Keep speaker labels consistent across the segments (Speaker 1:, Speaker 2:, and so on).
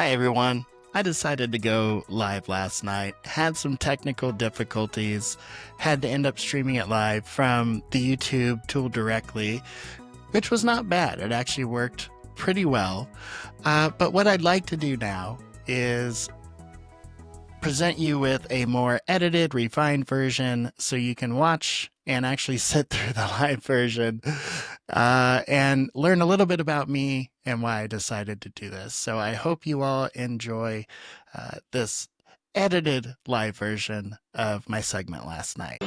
Speaker 1: Hi everyone. I decided to go live last night, had some technical difficulties, had to end up streaming it live from the YouTube tool directly, which was not bad. It actually worked pretty well. But what I'd like to do now is present you with a more edited, refined version so you can watch and actually sit through the live version and learn a little bit about me and why I decided to do this. So I hope you all enjoy this edited live version of my segment last night.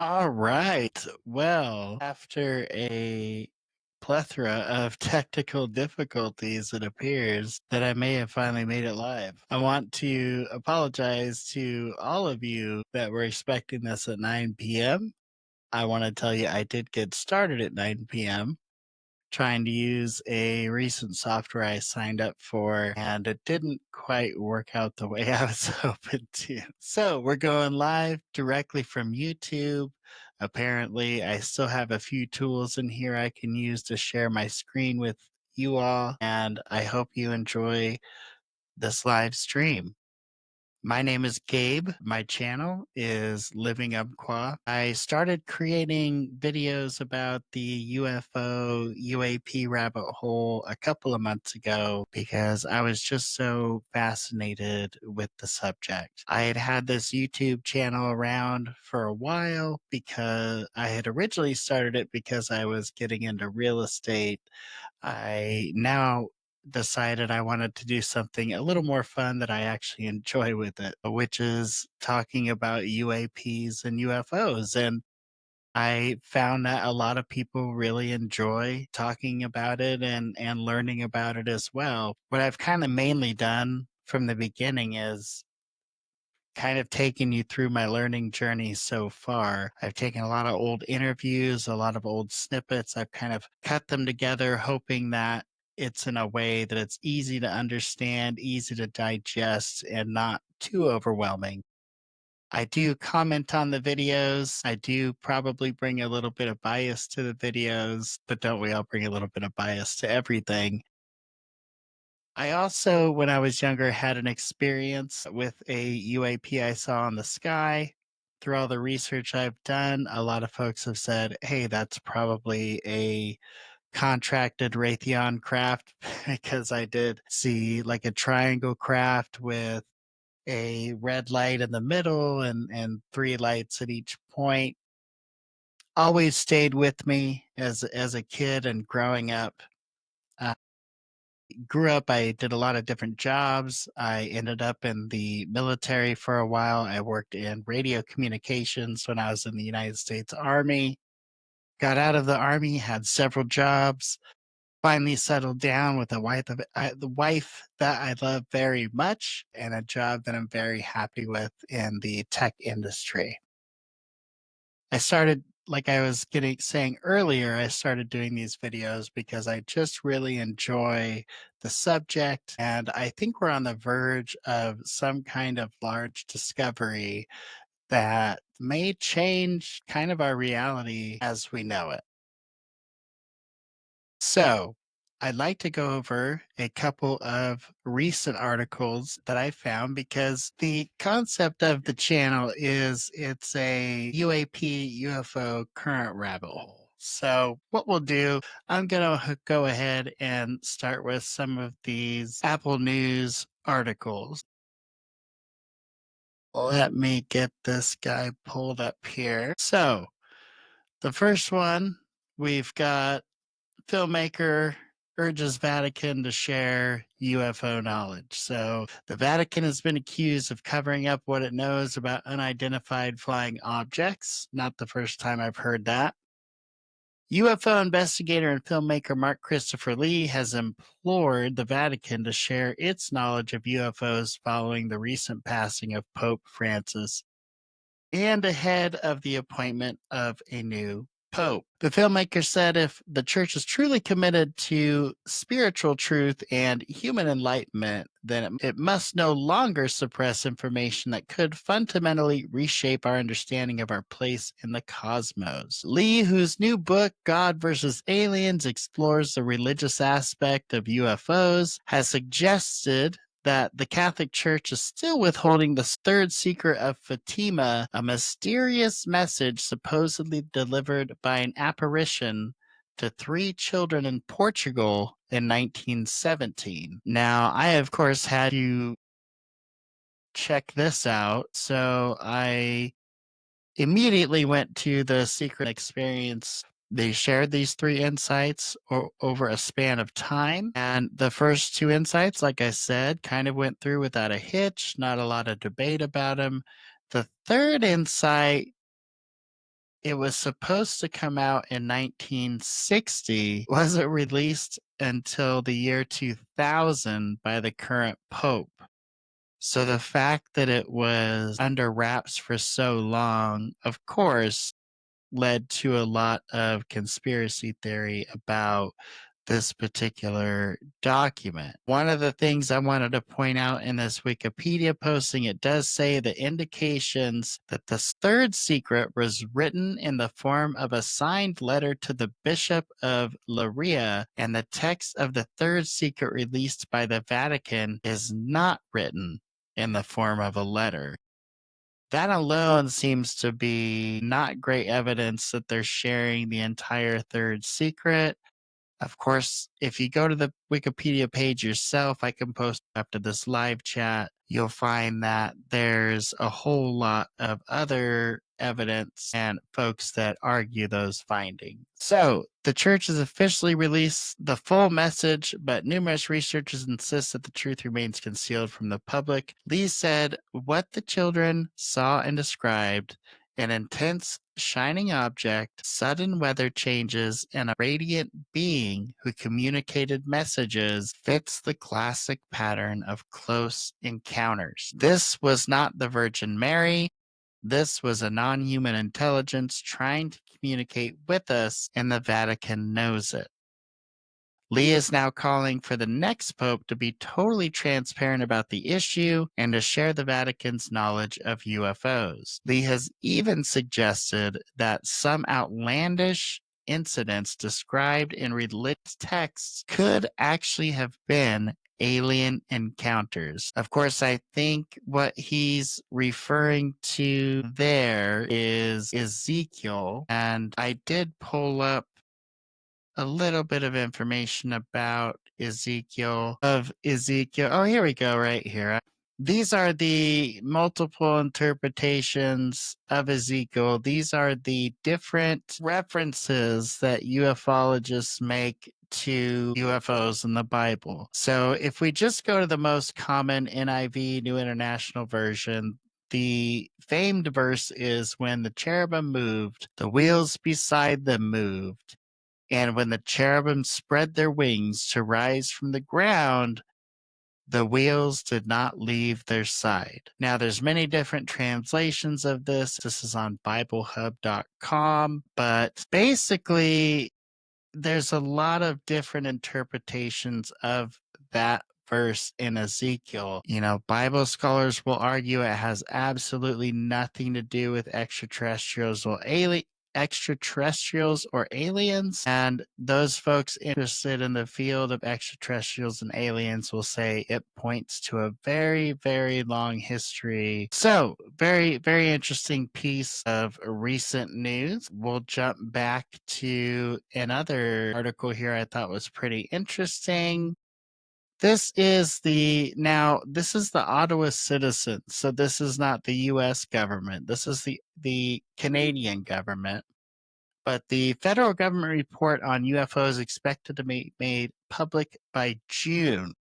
Speaker 1: All right. Well, after a plethora of technical difficulties, it appears that I may have finally made it live. I want to apologize to all of you that were expecting this at 9 p.m. I want to tell you I did get started at 9 p.m. trying to use a recent software I signed up for, and it didn't quite work out the way I was hoping to. So we're going live directly from YouTube. Apparently, I still have a few tools in here I can use to share my screen with you all, and I hope you enjoy this live stream. My name is Gabe. My channel is Living Umpqua. I started creating videos about the UFO UAP rabbit hole a couple of months ago because I was just so fascinated with the subject. I had had this YouTube channel around for a while because I had originally started it because I was getting into real estate. I now decided I wanted to do something a little more fun that I actually enjoy with it, which is talking about UAPs and UFOs. And I found that a lot of people really enjoy talking about it and learning about it as well. What I've kind of mainly done from the beginning is kind of taken you through my learning journey so far. I've taken a lot of old interviews, a lot of old snippets. I've kind of cut them together, hoping that it's in a way that it's easy to understand, easy to digest, and not too overwhelming. I do comment on the videos. I do probably bring a little bit of bias to the videos, but don't we all bring a little bit of bias to everything? I also, when I was younger, had an experience with a UAP I saw in the sky. Through all the research I've done, a lot of folks have said, hey, that's probably a contracted Raytheon craft because I did see like a triangle craft with a red light in the middle and three lights at each point. Always stayed with me as a kid and growing up. Uh, Grew up, I did a lot of different jobs. I ended up in the military for a while. I worked in radio communications when I was in the United States Army. Got out of the Army, had several jobs, finally settled down with the wife that I love very much and a job that I'm very happy with in the tech industry. I started, like I was getting saying earlier, I started doing these videos because I just really enjoy the subject. And I think we're on the verge of some kind of large discovery that may change kind of our reality as we know it. So, I'd like to go over a couple of recent articles that I found because the concept of the channel is it's a UAP UFO current rabbit hole. So, what we'll do, I'm going to go ahead and start with some of these Apple News articles. Let me get this guy pulled up here. So, the first one, we've got filmmaker urges Vatican to share UFO knowledge. So the Vatican has been accused of covering up what it knows about unidentified flying objects. Not the first time I've heard that. UFO investigator and filmmaker Mark Christopher Lee has implored the Vatican to share its knowledge of UFOs following the recent passing of Pope Francis and ahead of the appointment of a new pope. The filmmaker said if the church is truly committed to spiritual truth and human enlightenment, then it must no longer suppress information that could fundamentally reshape our understanding of our place in the cosmos. Lee, whose new book, God versus Aliens, explores the religious aspect of UFOs, has suggested that the Catholic Church is still withholding the third secret of Fatima, a mysterious message supposedly delivered by an apparition to 3 children in Portugal in 1917. Now, I, of course, had to check this out, so I immediately went to the Secret Experience. They shared these 3 insights over a span of time. And the first 2 insights, like I said, kind of went through without a hitch, not a lot of debate about them. The third insight, it was supposed to come out in 1960, wasn't released until the year 2000 by the current pope. So the fact that it was under wraps for so long, of course, led to a lot of conspiracy theory about this particular document. One of the things I wanted to point out in this Wikipedia posting, it does say the indications that the third secret was written in the form of a signed letter to the Bishop of Leiria, and the text of the third secret released by the Vatican is not written in the form of a letter. That alone seems to be not great evidence that they're sharing the entire third secret. Of course, if you go to the Wikipedia page yourself, I can post after this live chat, you'll find that there's a whole lot of other evidence and folks that argue those findings. So, the church has officially released the full message, but numerous researchers insist that the truth remains concealed from the public. Lee said, what the children saw and described, an intense shining object, sudden weather changes, and a radiant being who communicated messages fits the classic pattern of close encounters. This was not the Virgin Mary. This was a non-human intelligence trying to communicate with us, and the Vatican knows it. Lee is now calling for the next pope to be totally transparent about the issue and to share the Vatican's knowledge of UFOs. Lee has even suggested that some outlandish incidents described in religious texts could actually have been alien encounters. Of course, I think what he's referring to there is Ezekiel, and I did pull up a little bit of information about Ezekiel. Oh, here we go, right here. These are the multiple interpretations of Ezekiel. These are the different references that ufologists make to UFOs in the Bible. So if we just go to the most common NIV, New International Version, the famed verse is when the cherubim moved, the wheels beside them moved. And when the cherubim spread their wings to rise from the ground, the wheels did not leave their side. Now, there's many different translations of this. This is on BibleHub.com, but basically, there's a lot of different interpretations of that verse in Ezekiel. You know, Bible scholars will argue it has absolutely nothing to do with extraterrestrials or aliens, and those folks interested in the field of extraterrestrials and aliens will say it points to a very, very long history. So, very, very interesting piece of recent news. We'll jump back to another article here I thought was pretty interesting. This is the Ottawa Citizen. So this is not the US government. This is the Canadian government. But the federal government report on UFOs expected to be made public by June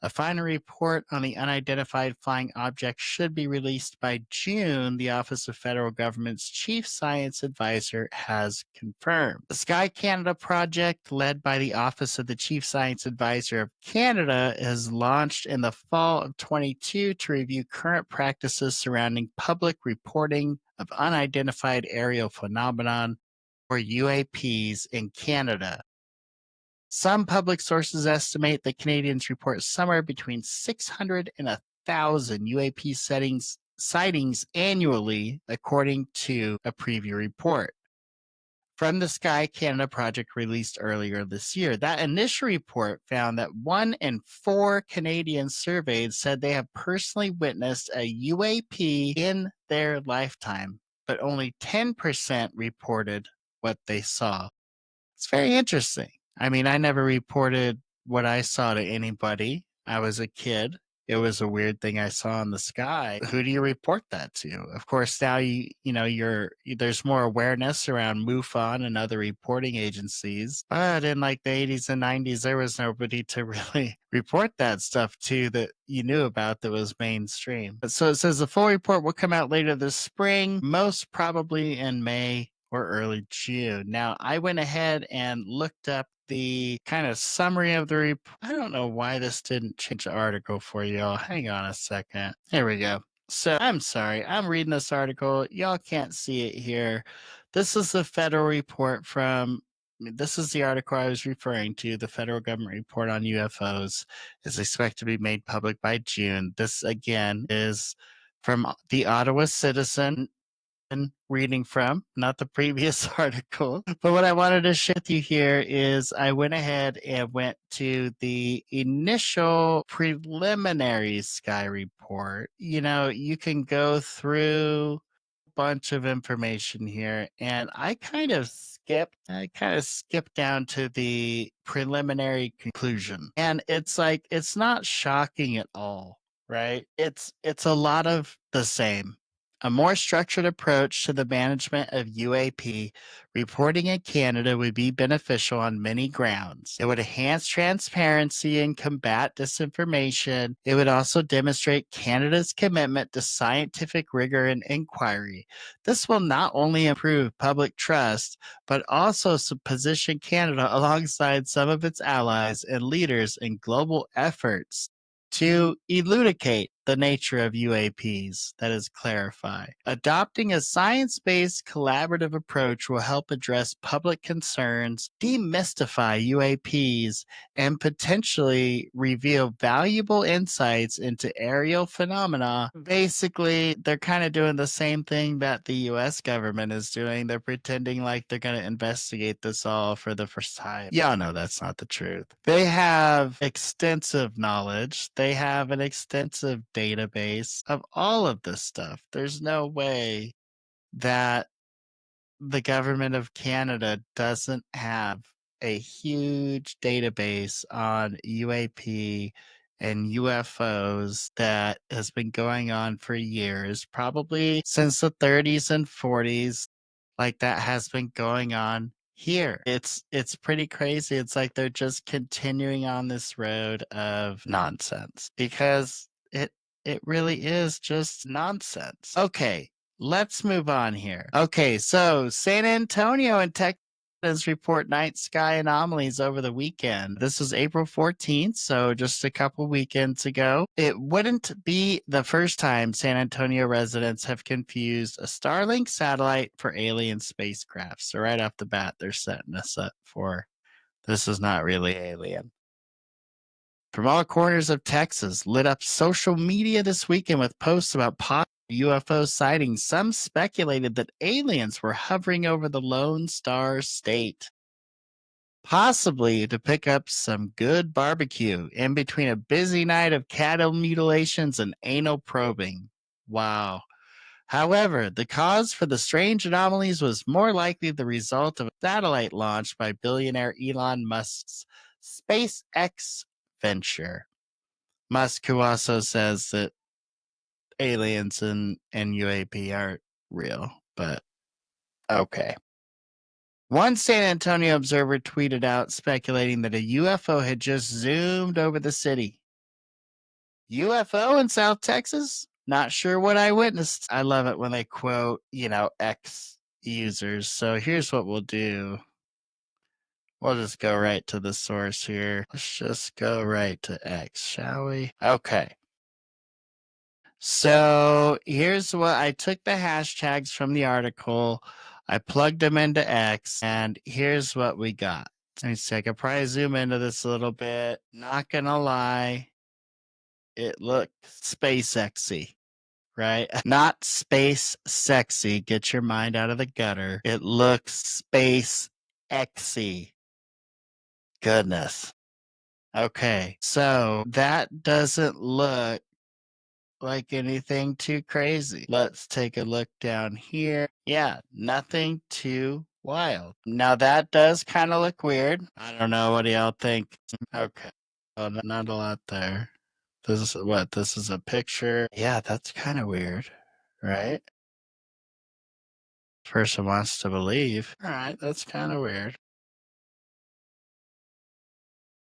Speaker 1: A final report on the unidentified flying object should be released by June, the Office of Federal Government's Chief Science Advisor has confirmed. The Sky Canada project, led by the Office of the Chief Science Advisor of Canada, is launched in the fall of 22 to review current practices surrounding public reporting of unidentified aerial phenomenon, or UAPs, in Canada. Some public sources estimate that Canadians report somewhere between 600 and 1,000 UAP sightings annually, according to a preview report from the Sky Canada project released earlier this year. That initial report found that 1 in 4 Canadians surveyed said they have personally witnessed a UAP in their lifetime, but only 10% reported what they saw. It's very interesting. I mean, I never reported what I saw to anybody. I was a kid. It was a weird thing I saw in the sky. Who do you report that to? Of course, now there's more awareness around MUFON and other reporting agencies. But in like the 80s and 90s, there was nobody to really report that stuff to that you knew about that was mainstream. But so it says the full report will come out later this spring, most probably in May or early June. Now, I went ahead and looked up the kind of summary of the report. I don't know why this didn't change the article for y'all. Hang on a second. There we go. So I'm sorry. I'm reading this article. Y'all can't see it here. This is the federal report this is the article I was referring to. The federal government report on UFOs is expected to be made public by June. This, again, is from the Ottawa Citizen, reading from, not the previous article. But what I wanted to share with you here is I went ahead and went to the initial preliminary Sky report. You can go through a bunch of information here, and I kind of skipped down to the preliminary conclusion. And it's not shocking at all, right? It's a lot of the same. A more structured approach to the management of UAP reporting in Canada would be beneficial on many grounds. It would enhance transparency and combat disinformation. It would also demonstrate Canada's commitment to scientific rigor and inquiry. This will not only improve public trust, but also position Canada alongside some of its allies and leaders in global efforts to elucidate the nature of UAPs, that is, clarify. Adopting a science-based collaborative approach will help address public concerns, demystify UAPs, and potentially reveal valuable insights into aerial phenomena. Basically, they're kind of doing the same thing that the US government is doing. They're pretending like they're going to investigate this all for the first time. Y'all know that's not the truth. They have extensive knowledge. They have an extensive database of all of this stuff. There's no way that the government of Canada doesn't have a huge database on UAP and UFOs that has been going on for years, probably since the 30s and 40s. Like that has been going on here. It's pretty crazy. It's like they're just continuing on this road of nonsense because it really is just nonsense. Okay, let's move on here. Okay, so San Antonio and Texas report night sky anomalies over the weekend. This was April 14th, so just a couple weekends ago. It wouldn't be the first time San Antonio residents have confused a Starlink satellite for alien spacecraft. So right off the bat, they're setting us up for this is not really alien. From all corners of Texas, lit up social media this weekend with posts about possible UFO sightings. Some speculated that aliens were hovering over the Lone Star State, possibly to pick up some good barbecue in between a busy night of cattle mutilations and anal probing. Wow. However, the cause for the strange anomalies was more likely the result of a satellite launch by billionaire Elon Musk's SpaceX venture. Musk, who also says that aliens and UAP aren't real, but okay. One San Antonio observer tweeted out speculating that a UFO had just zoomed over the city. UFO in South Texas? Not sure what I witnessed. I love it when they quote, X users. So here's what we'll do. We'll just go right to the source here. Let's just go right to X, shall we? Okay. So here's what I took the hashtags from the article, I plugged them into X, and here's what we got. Let me see, I could probably zoom into this a little bit. Not gonna lie, it looks space sexy, right? Not space sexy. Get your mind out of the gutter. It looks space exy. Goodness. Okay, so that doesn't look like anything too crazy. Let's take a look down here. Yeah, nothing too wild. Now that does kind of look weird. I don't know. What do y'all think? Okay. Oh, not a lot there. This is what? This is a picture. Yeah, that's kind of weird, right? Person wants to believe. All right, that's kind of weird.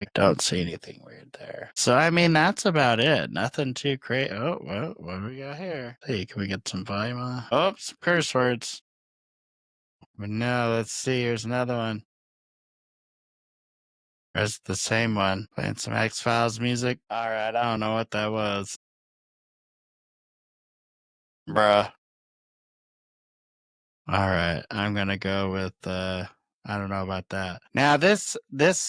Speaker 1: I don't see anything weird there. So, I mean, that's about it. Nothing too crazy. Oh, well, what do we got here? Hey, can we get some volume on? Oh, some curse words. But no, let's see. Here's another one. There's the same one. Playing some X-Files music. All right, I don't know what that was. Bruh. All right, I'm gonna go with I don't know about that. Now this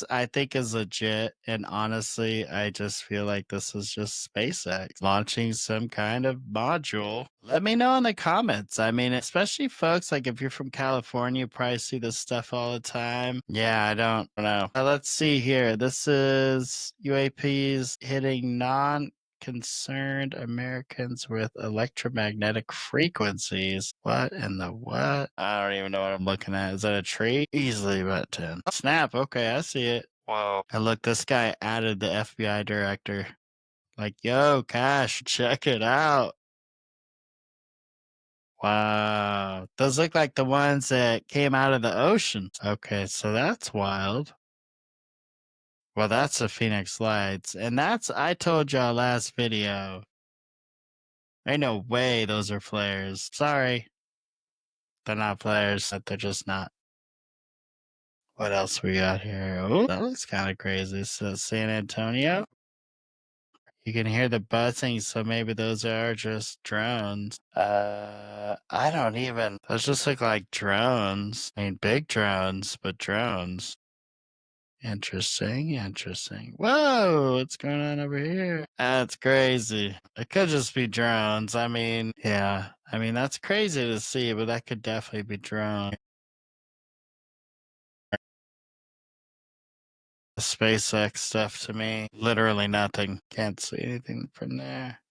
Speaker 1: I think is legit, and honestly, I just feel like this is just SpaceX launching some kind of module. Let me know in the comments. I mean, especially folks like if you're from California, you probably see this stuff all the time. Yeah, I don't know. Let's see here. This is UAPs hitting non concerned Americans with electromagnetic frequencies. What in the what? I don't even know what I'm looking at. Is that a tree? Easily about 10. Snap. Okay, I see it. Whoa. And look, this guy added the FBI director. Like, yo, Cash, check it out. Wow. Those look like the ones that came out of the ocean. Okay, so that's wild. Well, that's the Phoenix Lights. And that's, I told y'all last video. Ain't no way those are flares. Sorry. They're not flares. They're just not. What else we got here? Oh, that looks kind of crazy. So San Antonio. You can hear the buzzing, so maybe those are just drones. I don't even. Those just look like drones. I mean, big drones, but drones. Interesting, interesting. Whoa, what's going on over here? That's crazy. It could just be drones. I mean, yeah. I mean, that's crazy to see, but that could definitely be drone. The SpaceX stuff to me, literally nothing. Can't see anything from there.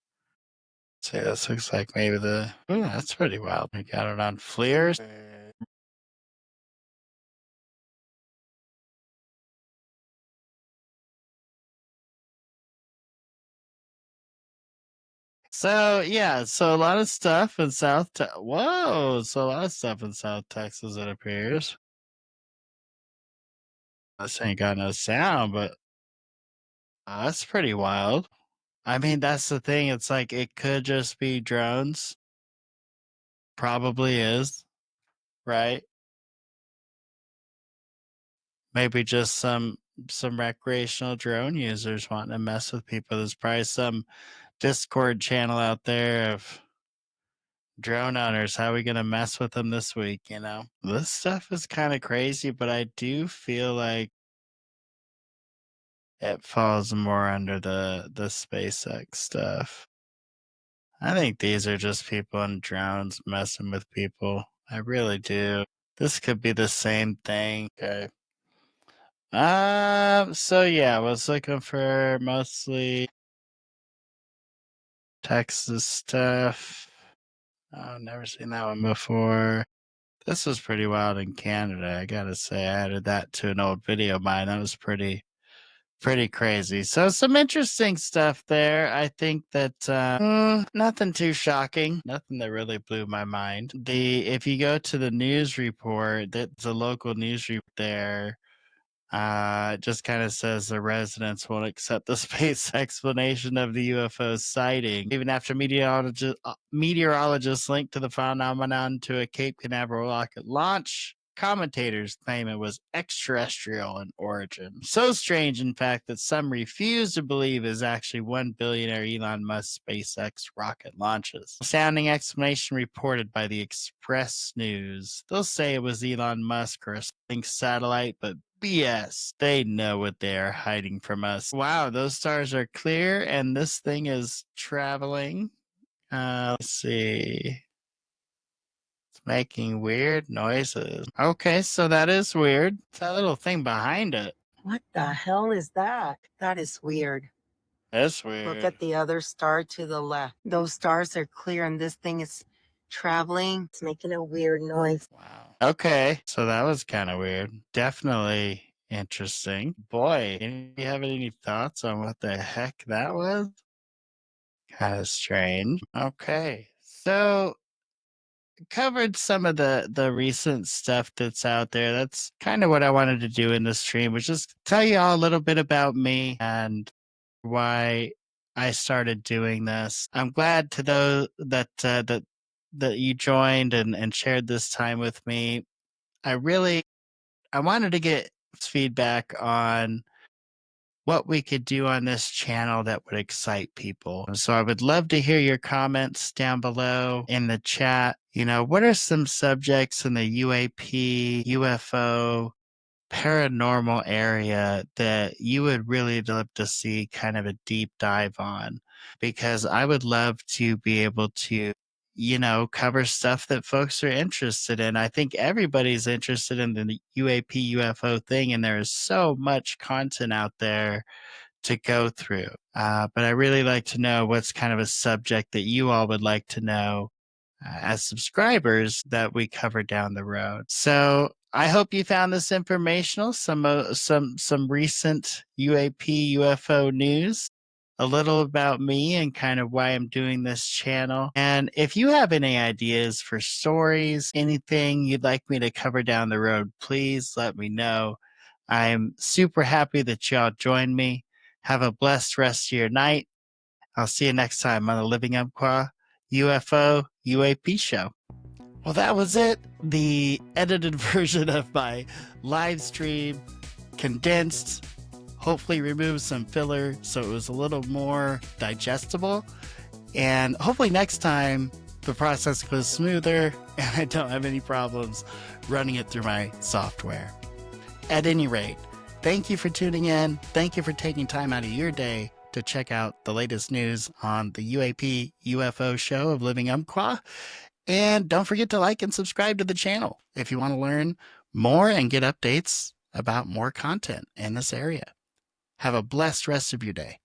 Speaker 1: See, this looks like maybe the. Ooh, that's pretty wild. We got it on FLIRs. So yeah, so a lot of stuff in Whoa, so a lot of stuff in South Texas, it appears. This ain't got no sound, but that's pretty wild. I mean, that's the thing. It's like it could just be drones. Probably is, right? Maybe just some recreational drone users wanting to mess with people. There's probably some Discord channel out there of drone owners. How are we gonna mess with them this week? This stuff is kind of crazy, but I do feel like it falls more under the SpaceX stuff. I think these are just people in drones messing with people. I really do. This could be the same thing. Okay. So yeah, I was looking for mostly Texas stuff. I've never seen that one before. This was pretty wild in Canada. I gotta say, I added that to an old video of mine. That was pretty crazy. So some interesting stuff there. I think that nothing too shocking, nothing that really blew my mind. If you go to the news report, that's a local news report there. Just kind of says the residents won't accept the space explanation of the UFO sighting. Even after meteorologists linked to the phenomenon to a Cape Canaveral rocket launch, commentators claim it was extraterrestrial in origin. So strange, in fact, that some refuse to believe is actually one billionaire Elon Musk SpaceX rocket launches. Sounding explanation reported by the Express News. They'll say it was Elon Musk or a Starlink satellite, but BS. They know what they are hiding from us. Wow, those stars are clear, and this thing is traveling. Let's see. It's making weird noises. Okay, so that is weird. It's that little thing behind it.
Speaker 2: What the hell is that? That is weird.
Speaker 1: That's
Speaker 2: Look
Speaker 1: weird.
Speaker 2: at the other star to the left. Those stars are clear and this thing is traveling. It's making a weird noise.
Speaker 1: Wow. Okay, so that was kind of weird. Definitely interesting. Boy, you have any thoughts on what the heck that was? Kind of strange. Okay, so covered some of the recent stuff that's out there. That's kind of what I wanted to do in this stream, was just tell you all a little bit about me and why I started doing this. I'm glad to know that you joined and shared this time with me. I wanted to get feedback on what we could do on this channel that would excite people. So I would love to hear your comments down below in the chat. You know, what are some subjects in the UAP, UFO, paranormal area that you would really love to see kind of a deep dive on? Because I would love to be able to, cover stuff that folks are interested in. I think everybody's interested in the UAP, UFO thing, and there is so much content out there to go through. But I really like to know what's kind of a subject that you all would like to know as subscribers that we cover down the road. So I hope you found this informational. Some recent UAP UFO news, a little about me and kind of why I'm doing this channel. And if you have any ideas for stories, anything you'd like me to cover down the road, please let me know. I'm super happy that y'all joined me. Have a blessed rest of your night. I'll see you next time on the Living Umpqua UFO UAP show. Well, that was it. The edited version of my live stream, condensed, hopefully removed some filler so it was a little more digestible. And hopefully next time the process goes smoother and I don't have any problems running it through my software. At any rate, thank you for tuning in. Thank you for taking time out of your day to check out the latest news on the UAP UFO show of Living Umpqua. And don't forget to like and subscribe to the channel if you want to learn more and get updates about more content in this area. Have a blessed rest of your day.